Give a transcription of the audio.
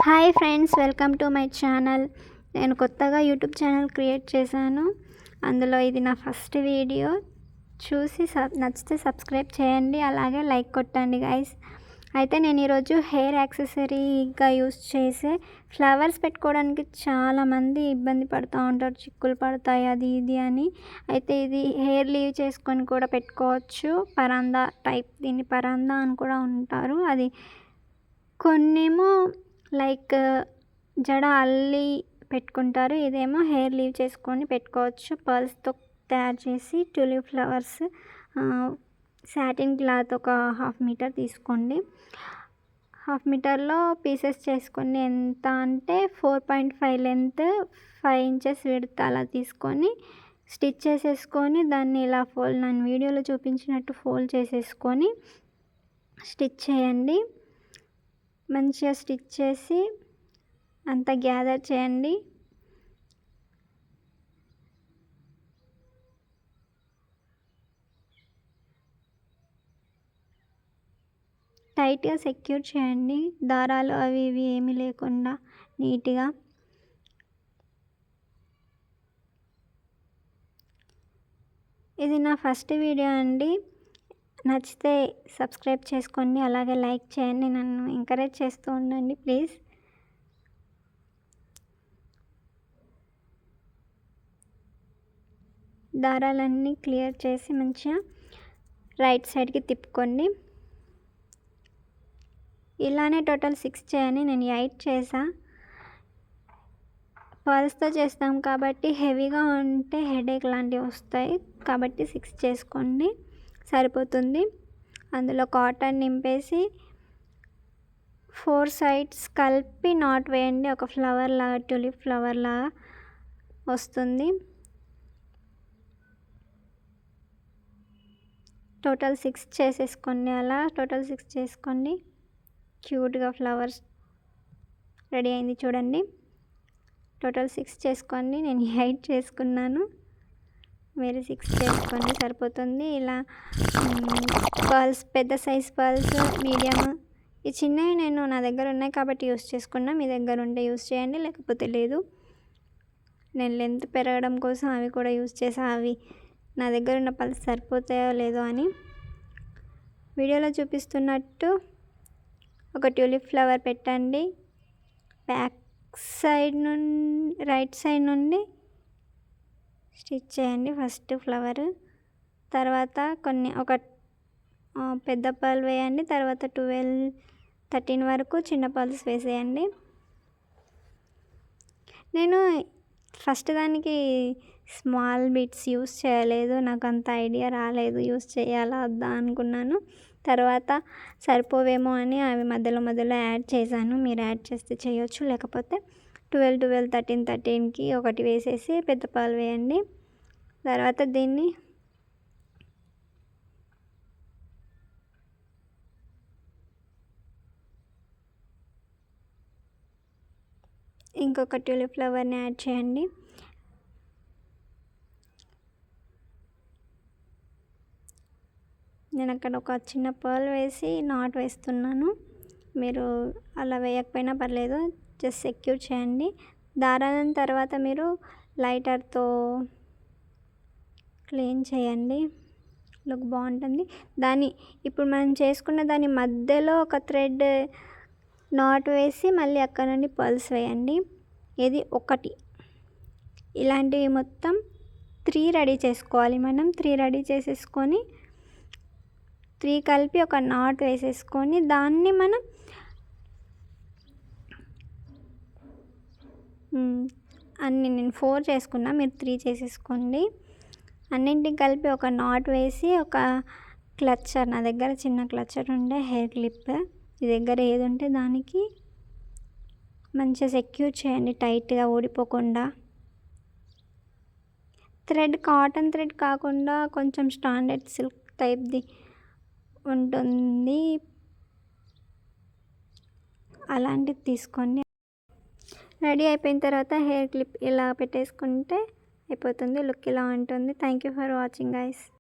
Hi friends, welcome to my channel. నేను కొత్తగా YouTube channel create చేశాను. అందులో ఇది నా ఫస్ట్ వీడియో. చూసి నచ్చితే సబ్స్క్రైబ్ చేయండి, అలాగే లైక్ కొట్టండి గైస్. అయితే నేను ఈరోజు హెయిర్ యాక్సెసరీగా యూస్ చేసే ఫ్లవర్స్ పెట్టుకోవడానికి చాలామంది ఇబ్బంది పడుతూ ఉంటారు, చిక్కులు పడతాయి అది ఇది అని. అయితే ఇది హెయిర్ లీవ్ చేసుకొని కూడా పెట్టుకోవచ్చు. పరందా టైప్, దీన్ని పరందా అని కూడా ఉంటారు. అది కొన్నేమో లైక్ జడ అల్లి పెట్టుకుంటారు, ఇదేమో హెయిర్ లీవ్ చేసుకొని పెట్టుకోవచ్చు. పర్ల్స్తో తయారు చేసి ట్యూలిప్ ఫ్లవర్స్, సాటిన్ క్లాత్ ఒక 1/2 మీటర్ తీసుకోండి. 1/2 మీటర్లో పీసెస్ చేసుకోండి. ఎంత అంటే 4.5 లెంత్, 5 ఇంచెస్ విడ్త్ అలా తీసుకొని స్టిచ్ చేసేసుకొని దాన్ని ఇలా ఫోల్డ్, నేను వీడియోలో చూపించినట్టు ఫోల్డ్ చేసేసుకొని స్టిచ్ చేయండి. మంచిగా స్టిచ్ చేసి అంతా గ్యాదర్ చేయండి. టైట్గా సెక్యూర్ చేయండి, దారాలు అవి ఇవి ఏమీ లేకుండా నీట్గా. ఇది నా ఫస్ట్ వీడియో అండి. నచ్చితే సబ్స్క్రైబ్ చేసుకోండి, అలాగే లైక్ చేయండి, నన్ను ఎంకరేజ్ చేస్తూ ఉండండి ప్లీజ్. దారాలన్నీ క్లియర్ చేసి మంచిగా రైట్ సైడ్కి తిప్పుకోండి. ఇలానే టోటల్ 6 చేయండి. నేను 8 చేసా. పర్ల్స్తో చేస్తాం కాబట్టి హెవీగా ఉంటే హెడేక్ లాంటివి వస్తాయి, కాబట్టి 6 చేసుకోండి సరిపోతుంది. అందులో కాటన్ నింపేసి 4 సైడ్స్ కలిపి నాట్ వేయండి. ఒక ఫ్లవర్ లాగా, ట్యూలిప్ ఫ్లవర్ లాగా వస్తుంది. టోటల్ 6 చేసేసుకోండి. అలా టోటల్ 6 చేసుకోండి. క్యూట్గా ఫ్లవర్స్ రెడీ అయింది చూడండి. టోటల్ 6 చేసుకోండి. నేను 8 చేసుకున్నాను, మీరు 6 చేసుకోండి సరిపోతుంది. ఇలా పర్ల్స్, పెద్ద సైజ్ పర్ల్స్, మీడియం, ఈ చిన్నవి నేను నా దగ్గర ఉన్నాయి కాబట్టి యూస్ చేసుకున్నా. మీ దగ్గర ఉంటే యూస్ చేయండి, లేకపోతే లేదు. నేను లెంత్ పెరగడం కోసం అవి కూడా యూస్ చేసా. అవి నా దగ్గర ఉన్న పర్ల్స్ సరిపోతాయో లేదో అని. వీడియోలో చూపిస్తున్నట్టు ఒక ట్యూలిప్ ఫ్లవర్ పెట్టండి. బ్యాక్ సైడ్ నుండి, రైట్ సైడ్ నుండి స్టిచ్ చేయండి ఫస్ట్ ఫ్లవర్. తర్వాత ఒక పెద్ద పర్ల్ వేయండి. తర్వాత 12, 13 వరకు చిన్న పర్ల్స్ వేసేయండి. నేను ఫస్ట్ దానికి స్మాల్ బిట్స్ యూస్ చేయలేదు, నాకు అంత ఐడియా రాలేదు, యూస్ చేయాలా వద్దా అనుకున్నాను. తర్వాత సరిపోవేమో అని అవి మధ్యలో మధ్యలో యాడ్ చేశాను. మీరు యాడ్ చేస్తే చేయొచ్చు, లేకపోతే 12, 12, 13, 13కి ఒకటి వేసేసి పెద్ద పర్ల్ వేయండి. తర్వాత దీన్ని ఇంకొక ట్యూలిప్ ఫ్లవర్ని యాడ్ చేయండి. నేను అక్కడ ఒక చిన్న పర్ల్ వేసి నాట్ వేస్తున్నాను. మీరు అలా వేయకపోయినా పర్లేదు, జస్ట్ సెక్యూర్ చేయండి. దారాలను తర్వాత మీరు లైటర్తో క్లీన్ చేయండి, లుక్ బాగుంటుంది. ఇప్పుడు మనం చేసుకున్న దాని మధ్యలో ఒక థ్రెడ్ నాట్ వేసి మళ్ళీ అక్కడ నుండి పర్ల్స్ వేయండి. ఇది ఒకటి. ఇలాంటివి మొత్తం 3 రెడీ చేసుకోవాలి మనం. 3 రెడీ చేసేసుకొని 3 కలిపి ఒక నాట్ వేసేసుకొని దాన్ని మనం నేను 4 చేసుకున్నా, మీరు 3 చేసేసుకోండి. అన్నింటికి కలిపి ఒక నాట్ వేసి ఒక క్లచ్చర్, నా దగ్గర చిన్న క్లచ్చర్ ఉండే, హెయిర్ క్లిప్, మీ దగ్గర ఏది ఉంటే దానికి మంచిగా సెక్యూర్ చేయండి, టైట్గా ఊడిపోకుండా. థ్రెడ్ కాటన్ థ్రెడ్ కాకుండా కొంచెం స్టాండర్డ్ సిల్క్ టైప్ది ఉంటుంది, అలాంటిది తీసుకోండి. రెడీ అయిపోయిన తర్వాత హెయిర్ క్లిప్ ఇలా పెట్టేసుకుంటే అయిపోతుంది. లుక్ ఇలా ఉంటుంది. Thank you for watching guys.